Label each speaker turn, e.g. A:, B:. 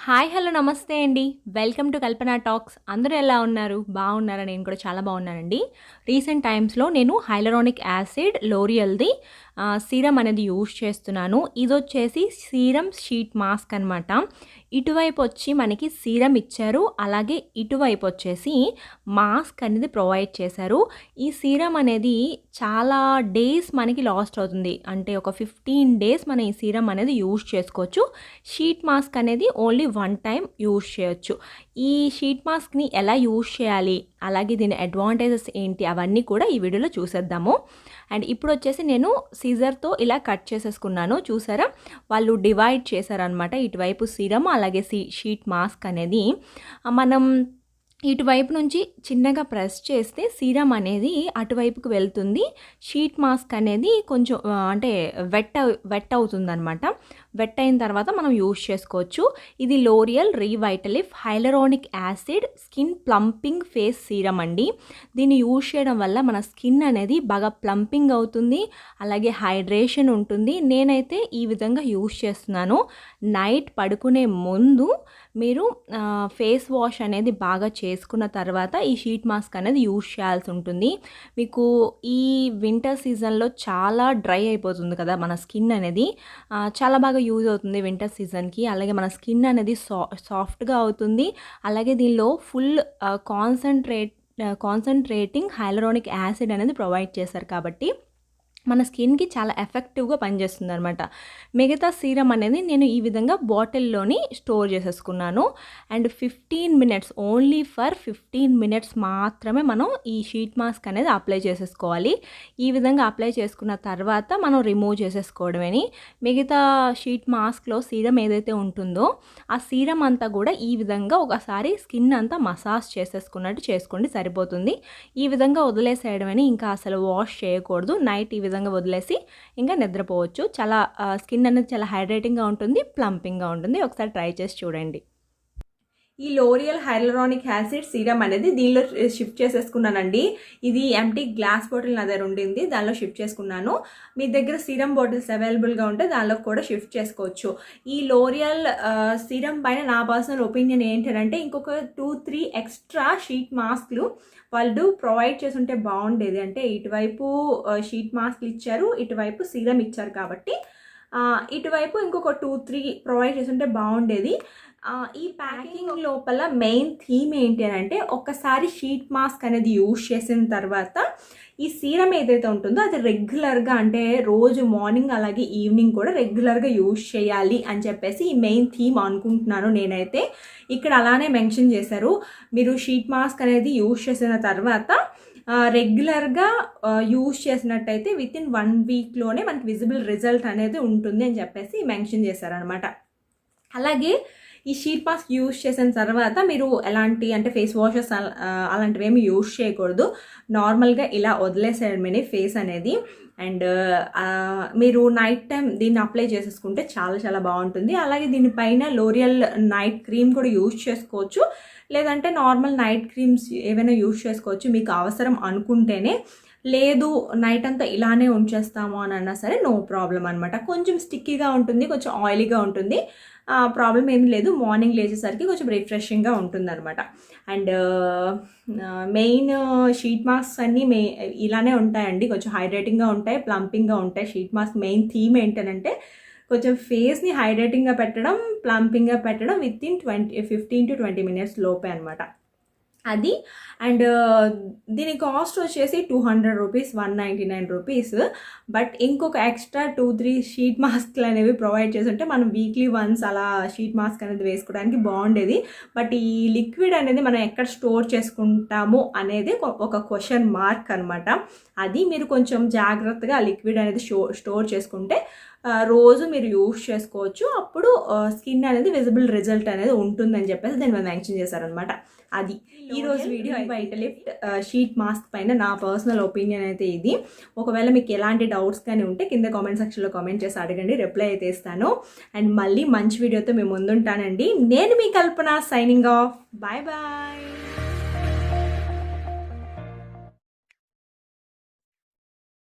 A: Hi hello నమస్తే అండి. Welcome to Kalpana talks. అందరూ ఎలా ఉన్నారు? బాగున్నారా? నేను కూడా చాలా బాగున్నానండి. రీసెంట్ టైమ్స్లో నేను హైలరానిక్ యాసిడ్ లోరియల్ది సీరం అనేది యూజ్ చేస్తున్నాను. ఇది వచ్చేసి సీరం షీట్ మాస్క్ అనమాట. ఇటువైపు వచ్చి మనకి సీరం ఇచ్చారు, అలాగే ఇటువైపు వచ్చేసి మాస్క్ అనేది ప్రొవైడ్ చేశారు. ఈ సీరం అనేది చాలా డేస్ మనకి లాస్ట్ అవుతుంది, అంటే ఒక 15 డేస్ మనం ఈ సీరం అనేది యూజ్ చేసుకోవచ్చు. షీట్ మాస్క్ అనేది ఓన్లీ 1 టైం యూజ్ చేయొచ్చు. ఈ షీట్ మాస్క్ని ఎలా యూజ్ చేయాలి, అలాగే దీని అడ్వాంటేజెస్ ఏంటి, అవన్నీ కూడా ఈ వీడియోలో చూసేద్దాము. అండ్ ఇప్పుడు వచ్చేసి నేను సీజర్తో ఇలా కట్ చేసేసుకున్నాను. చూసారా, వాళ్ళు డివైడ్ చేశారనమాట. ఇటువైపు సీరం, అలాగే షీట్ మాస్క్ అనేది మనం ఇటువైపు నుంచి చిన్నగా ప్రెస్ చేస్తే సీరం అనేది అటువైపుకి వెళ్తుంది. షీట్ మాస్క్ అనేది కొంచెం అంటే వెట్ అవుతుంది అనమాట. వెట్ అయిన తర్వాత మనం యూజ్ చేసుకోవచ్చు. ఇది L'Oréal Revitalift hyaluronic acid skin plumping face serum అండి. దీన్ని యూజ్ చేయడం వల్ల మన స్కిన్ అనేది బాగా ప్లంపింగ్ అవుతుంది, అలాగే హైడ్రేషన్ ఉంటుంది. నేనైతే ఈ విధంగా యూజ్ చేస్తున్నాను. నైట్ పడుకునే ముందు మీరు ఫేస్ వాష్ అనేది బాగా చేసుకున్న తర్వాత ఈ షీట్ మాస్క్ అనేది యూజ్ చేయాల్సి ఉంటుంది. మీకు ఈ వింటర్ సీజన్లో చాలా డ్రై అయిపోతుంది కదా మన స్కిన్ అనేది, చాలా బాగా యూజ్ అవుతుంది వింటర్ సీజన్కి. అలాగే మన స్కిన్ అనేది సాఫ్ట్గా అవుతుంది. అలాగే దీనిలో ఫుల్ కాన్సన్ట్రేటింగ్ హైలరానిక్ యాసిడ్ అనేది ప్రొవైడ్ చేశారు కాబట్టి మన స్కిన్కి చాలా ఎఫెక్టివ్గా పనిచేస్తుంది అనమాట. మిగతా సీరం అనేది నేను ఈ విధంగా బాటిల్లోని స్టోర్ చేసేసుకున్నాను. And 15 minutes, only for 15 minutes మాత్రమే మనం ఈ షీట్ మాస్క్ అనేది అప్లై చేసేసుకోవాలి. ఈ విధంగా అప్లై చేసుకున్న తర్వాత మనం రిమూవ్ చేసేసుకోవడమని. మిగతా షీట్ మాస్క్లో సీరం ఏదైతే ఉంటుందో ఆ సీరం అంతా కూడా ఈ విధంగా ఒకసారి స్కిన్ అంతా మసాజ్ చేసేసుకున్నట్టు చేసుకోండి, సరిపోతుంది. ఈ విధంగా వదిలేసేయడమని, ఇంకా అసలు వాష్ చేయకూడదు. నైట్ ఈ విధంగా వదిలేసి ఇంకా నిద్రపోవచ్చు. చాలా స్కిన్ అనేది చాలా హైడ్రేటింగ్గా ఉంటుంది, ప్లంపింగ్గా ఉంటుంది. ఒకసారి ట్రై చేసి చూడండి. ఈ లోరియల్ హైలరానిక్ యాసిడ్ సీరం అనేది దీనిలో షిఫ్ట్ చేసేసుకున్నానండి. ఇది ఎంటీ గ్లాస్ బాటిల్ నా దగ్గర ఉండింది, దానిలో షిఫ్ట్ చేసుకున్నాను. మీ దగ్గర సీరం బాటిల్స్ అవైలబుల్గా ఉంటే దానిలో కూడా షిఫ్ట్ చేసుకోవచ్చు. ఈ లోరియల్ సీరం పైన నా పర్సనల్ ఒపీనియన్ ఏంటంటే ఇంకొక 2-3 ఎక్స్ట్రా షీట్ మాస్క్లు వాళ్ళు ప్రొవైడ్ చేస్తుంటే బాగుండేది. అంటే ఇటువైపు షీట్ మాస్క్లు ఇచ్చారు, ఇటువైపు సీరం ఇచ్చారు కాబట్టి ఇటువైపు ఇంకొక 2-3 ప్రొవైడ్ చేస్తుంటే బాగుండేది. ఈ ప్యాకింగ్ లోపల మెయిన్ థీమ్ ఏంటి అని అంటే, ఒక్కసారి షీట్ మాస్క్ అనేది యూజ్ చేసిన తర్వాత ఈ సీరం ఏదైతే ఉంటుందో అది రెగ్యులర్గా, అంటే రోజు మార్నింగ్ అలాగే ఈవినింగ్ కూడా రెగ్యులర్గా యూజ్ చేయాలి అని చెప్పేసి ఈ మెయిన్ థీమ్ అనుకుంటున్నాను నేనైతే. ఇక్కడ అలానే మెన్షన్ చేశారు, మీరు షీట్ మాస్క్ అనేది యూజ్ చేసిన తర్వాత రెగ్యులర్గా యూజ్ చేసినట్టయితే వితిన్ 1 వీక్లోనే మనకి విజిబుల్ రిజల్ట్ అనేది ఉంటుంది అని చెప్పేసి మెన్షన్ చేశారనమాట. అలాగే ఈ షీట్ మాస్క్ యూజ్ చేసిన తర్వాత మీరు ఎలాంటి అంటే ఫేస్ వాషెస్ అలాంటివి ఏమి యూజ్ చేయకూడదు. నార్మల్గా ఇలా వదిలేసేయడమే ఫేస్ అనేది. అండ్ మీరు నైట్ టైం దీన్ని అప్లై చేసేసుకుంటే చాలా చాలా బాగుంటుంది. అలాగే దీనిపైన లోరియల్ నైట్ క్రీమ్ కూడా యూజ్ చేసుకోవచ్చు, లేదంటే నార్మల్ నైట్ క్రీమ్స్ ఏవైనా యూజ్ చేసుకోవచ్చు మీకు అవసరం అనుకుంటేనే. లేదు నైట్ అంతా ఇలానే ఉంచేస్తాము అని అన్నా సరే నో ప్రాబ్లం అనమాట. కొంచెం స్టిక్కీగా ఉంటుంది, కొంచెం ఆయిలీగా ఉంటుంది, ప్రాబ్లం ఏమీ లేదు. మార్నింగ్ లేచేసరికి కొంచెం రిఫ్రెషింగ్గా ఉంటుంది అనమాట. అండ్ మెయిన్ షీట్ మాస్క్ అన్నీ ఇలానే ఉంటాయండి, కొంచెం హైడ్రేటింగ్గా ఉంటాయి, ప్లంపింగ్గా ఉంటాయి. షీట్ మాస్క్ మెయిన్ థీమ్ ఏంటంటే కొంచెం ఫేస్ని హైడ్రేటింగ్గా పెట్టడం, ప్లంపింగ్గా పెట్టడం వితిన్ 15 to 20 మినిట్స్ లోపే అనమాట అది. అండ్ దీని కాస్ట్ వచ్చేసి 200 రూపీస్, 199 రూపీస్. బట్ ఇంకొక ఎక్స్ట్రా 2-3 షీట్ మాస్క్లు అనేవి ప్రొవైడ్ చేసి ఉంటే మనం వీక్లీ వన్స్ అలా షీట్ మాస్క్ అనేది వేసుకోవడానికి బాగుండేది. బట్ ఈ లిక్విడ్ అనేది మనం ఎక్కడ స్టోర్ చేసుకుంటాము అనేది ఒక క్వశ్చన్ మార్క్ అనమాట. అది మీరు కొంచెం జాగ్రత్తగా లిక్విడ్ అనేది స్టోర్ చేసుకుంటే రోజు మీరు యూజ్ చేసుకోవచ్చు. అప్పుడు స్కిన్ అనేది విజిబుల్ రిజల్ట్ అనేది ఉంటుందని చెప్పేసి దాన్ని మేము మెన్షన్ చేశారనమాట. అది ఈరోజు వీడియో వైటలిఫ్ట్ షీట్ మాస్క్ పైన నా పర్సనల్ ఒపీనియన్ అయితే ఇది. ఒకవేళ మీకు ఎలాంటి డౌట్స్ కానీ ఉంటే కింద కామెంట్ సెక్షన్లో కామెంట్ చేసి అడగండి, రిప్లై అయితే ఇస్తాను. అండ్ మళ్ళీ మంచి వీడియోతో మేము ముందుంటానండి. నేను మీ Kalpana, signing off. Bye bye.